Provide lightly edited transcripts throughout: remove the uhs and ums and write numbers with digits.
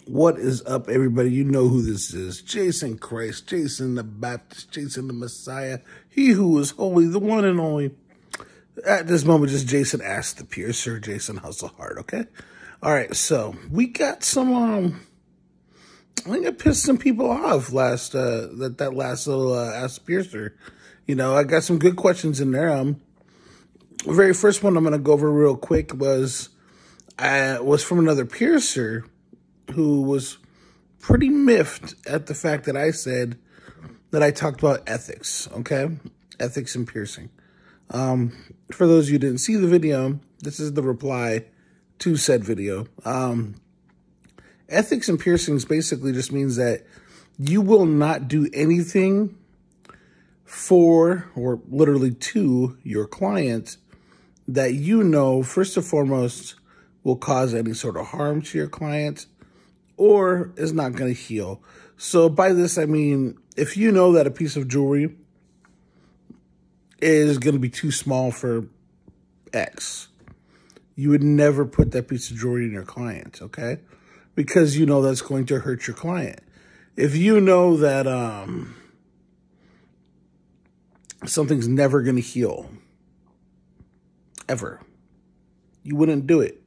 What is up, everybody? You know who this is. Jason Christ, Jason the Baptist, Jason the Messiah, he who is holy, the one and only. At this moment, just Jason Ask the Piercer, Jason Hustle Hard, okay? All right, so we got some, I think I pissed some people off that last little Ask the Piercer. You know, I got some good questions in there. The very first one I'm going to go over real quick was from another piercer who was pretty miffed at the fact that I said that I talked about ethics, okay? Ethics and piercing. For those of you who didn't see the video, this is the reply to said video. Ethics and piercings basically just means that you will not do anything for, or literally to, your client that you know, first and foremost, will cause any sort of harm to your client or is not going to heal. So by this, I mean, if you know that a piece of jewelry is going to be too small for X, you would never put that piece of jewelry in your client, okay? Because you know that's going to hurt your client. If you know that something's never going to heal, ever, you wouldn't do it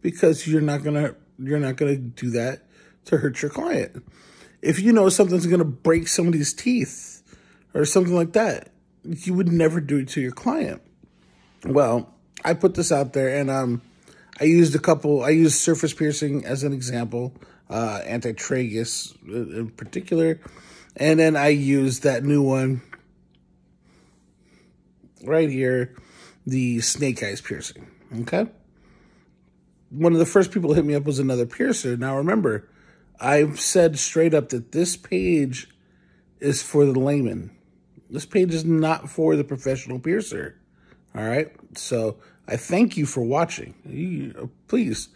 because you're not gonna do that to hurt your client. If you know something's gonna break somebody's teeth or something like that, you would never do it to your client. Well, I put this out there, and I used surface piercing as an example, antitragus in particular, and then I used that new one right here, the snake eyes piercing, okay? One of the first people to hit me up was another piercer. Now, remember, I've said straight up that this page is for the layman. This page is not for the professional piercer, all right? So I thank you for watching. Please,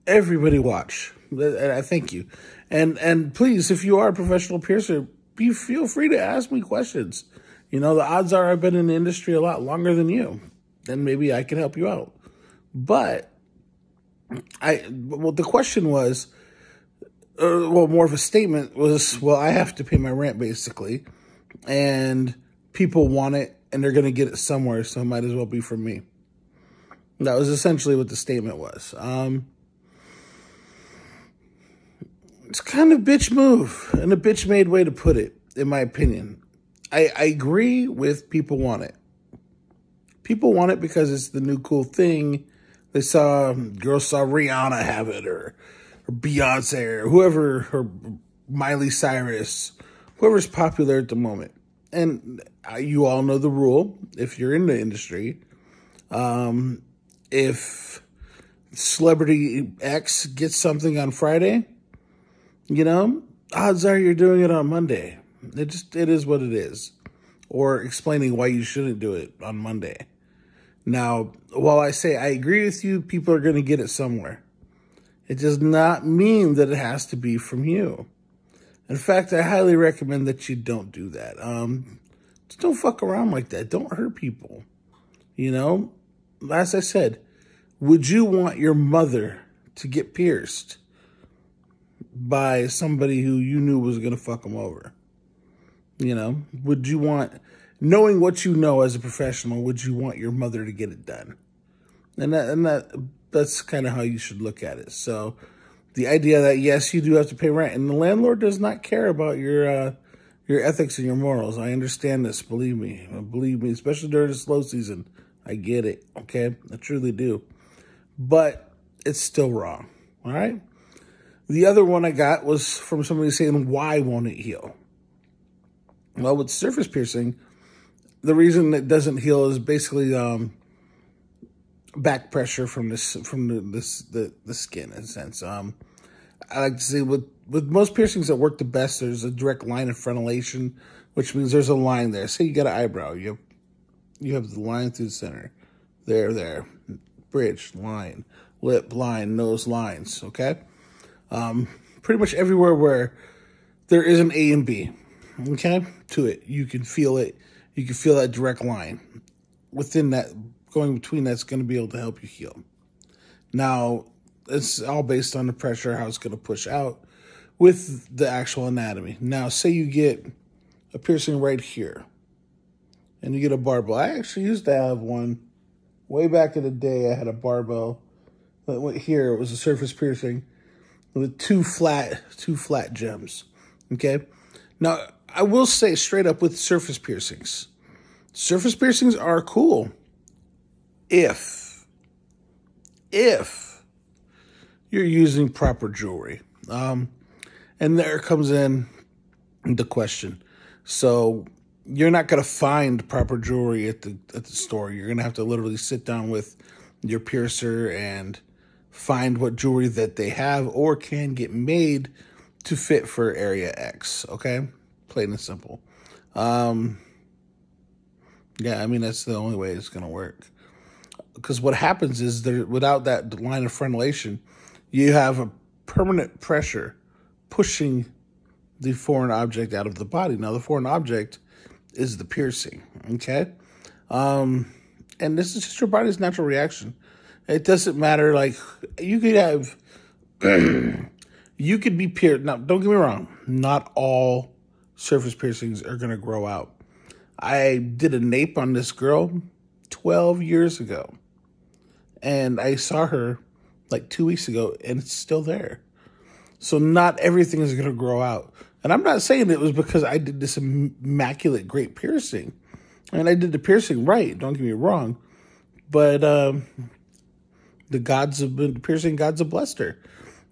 everybody watch. I thank you. And please, if you are a professional piercer, feel free to ask me questions. You know, the odds are I've been in the industry a lot longer than you, and maybe I can help you out. But the question was, more of a statement was, well, I have to pay my rent basically, and people want it, and they're going to get it somewhere, so it might as well be from me. That was essentially what the statement was. It's kind of bitch move, and a bitch made way to put it, in my opinion. I agree with people want it. People want it because it's the new cool thing. Girls saw Rihanna have it, or Beyonce, or whoever, or Miley Cyrus, whoever's popular at the moment. And you all know the rule, if you're in the industry. If celebrity X gets something on Friday, you know, odds are you're doing it on Monday. It is what it is. Or explaining why you shouldn't do it on Monday. Now, while I say I agree with you, people are going to get it somewhere. It does not mean that it has to be from you. In fact, I highly recommend that you don't do that. Just don't fuck around like that. Don't hurt people. You know, as I said, would you want your mother to get pierced by somebody who you knew was going to fuck them over? You know, would you want, knowing what you know as a professional, would you want your mother to get it done? And that's kind of how you should look at it. So the idea that, yes, you do have to pay rent, and the landlord does not care about your ethics and your morals. I understand this, believe me, especially during the slow season. I get it, okay? I truly do. But it's still wrong, all right? The other one I got was from somebody saying, why won't it heal? Well, with surface piercing, the reason it doesn't heal is basically back pressure from the skin, in a sense. I like to say with most piercings that work the best, there's a direct line of frenulation, which means there's a line there. Say you got an eyebrow, you have the line through the center, there, bridge, line, lip, line, nose, lines. Okay, pretty much everywhere where there is an A and B. Okay, to it. You can feel it. You can feel that direct line. Within that, going between that's going to be able to help you heal. Now, it's all based on the pressure, how it's going to push out with the actual anatomy. Now, say you get a piercing right here and you get a barbell. I actually used to have one way back in the day. I had a barbell that went here. It was a surface piercing with two flat gems. Okay. Now, I will say straight up with surface piercings are cool if you're using proper jewelry. And there comes in the question. So you're not going to find proper jewelry at the store. You're going to have to literally sit down with your piercer and find what jewelry that they have or can get made to fit for area X. Okay, plain and simple. Yeah, I mean that's the only way it's going to work. Because what happens is without that line of frenulation, you have a permanent pressure pushing the foreign object out of the body. Now, the foreign object is the piercing, okay? And this is just your body's natural reaction. It doesn't matter, like, you could have, you could be pierced. Now, don't get me wrong. Not all surface piercings are going to grow out. I did a nape on this girl 12 years ago. And I saw her like 2 weeks ago, and it's still there. So not everything is going to grow out. And I'm not saying it was because I did this immaculate, great piercing. I mean, I did the piercing right, don't get me wrong. But the piercing gods have blessed her.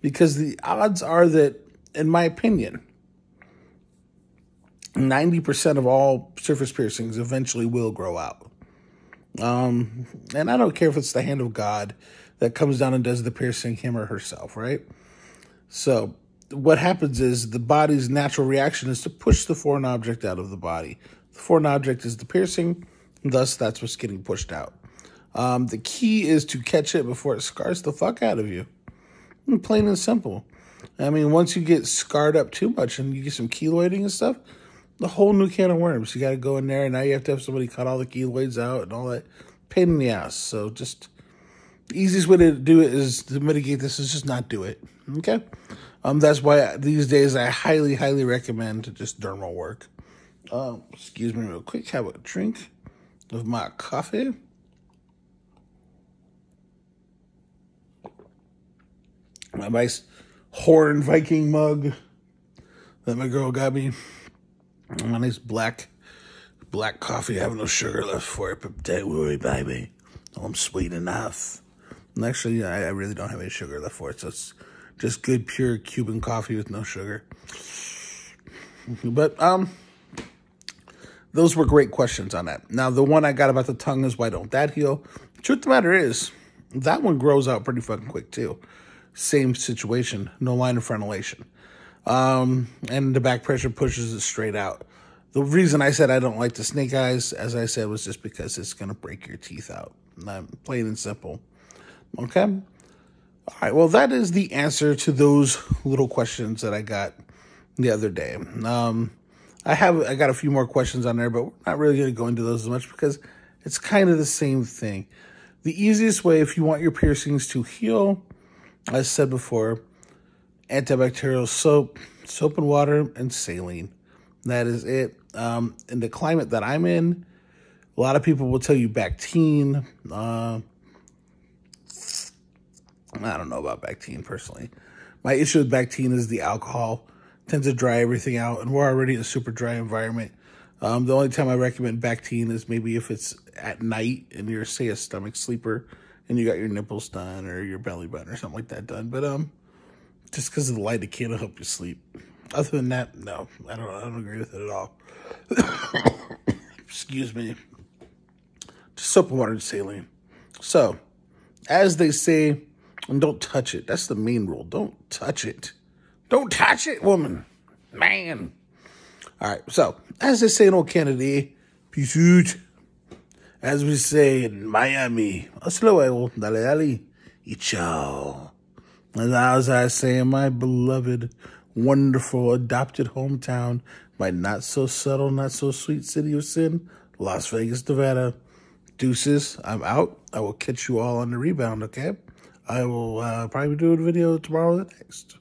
Because the odds are that, in my opinion, 90% of all surface piercings eventually will grow out. And I don't care if it's the hand of God that comes down and does the piercing, him or herself, right? So what happens is the body's natural reaction is to push the foreign object out of the body. The foreign object is the piercing, and thus that's what's getting pushed out. The key is to catch it before it scars the fuck out of you. Plain and simple. I mean, once you get scarred up too much and you get some keloiding and stuff, the whole new can of worms. You got to go in there, and now you have to have somebody cut all the keloids out and all that. Pain in the ass. So just the easiest way to do it is to mitigate this is just not do it. Okay? That's why these days I highly, highly recommend just dermal work. Excuse me real quick. Have a drink of my coffee. My nice Horn Viking mug that my girl got me. My nice black coffee. I have no sugar left for it, but don't worry, baby. I'm sweet enough. And actually, I really don't have any sugar left for it, so it's just good, pure Cuban coffee with no sugar. But those were great questions on that. Now, the one I got about the tongue is why don't that heal? Truth of the matter is, that one grows out pretty fucking quick, too. Same situation, no line of frenulation. And the back pressure pushes it straight out. The reason I said I don't like the snake eyes, as I said, was just because it's going to break your teeth out. Plain and simple. Okay? All right, well, that is the answer to those little questions that I got the other day. I got a few more questions on there, but we're not really going to go into those as much because it's kind of the same thing. The easiest way, if you want your piercings to heal, as I said before, antibacterial soap and water, and saline. That is it. In the climate that I'm in, a lot of people will tell you Bactine. I don't know about Bactine personally. My issue with Bactine is the alcohol tends to dry everything out, and we're already in a super dry environment. The only time I recommend Bactine is maybe if it's at night and you're, say, a stomach sleeper and you got your nipples done or your belly button or something like that done. But just because of the light, it can't help you sleep. Other than that, no, I don't agree with it at all. Excuse me. Just soap and water and saline. So, as they say, and don't touch it. That's the main rule. Don't touch it. Don't touch it, woman. Man. All right. So, as they say in old Canada, peace out. As we say in Miami, hasta luego, dale, dale, y ciao. And as I say in my beloved, wonderful, adopted hometown, my not-so-subtle, not-so-sweet city of sin, Las Vegas, Nevada. Deuces, I'm out. I will catch you all on the rebound, okay? I will probably do a video tomorrow or the next.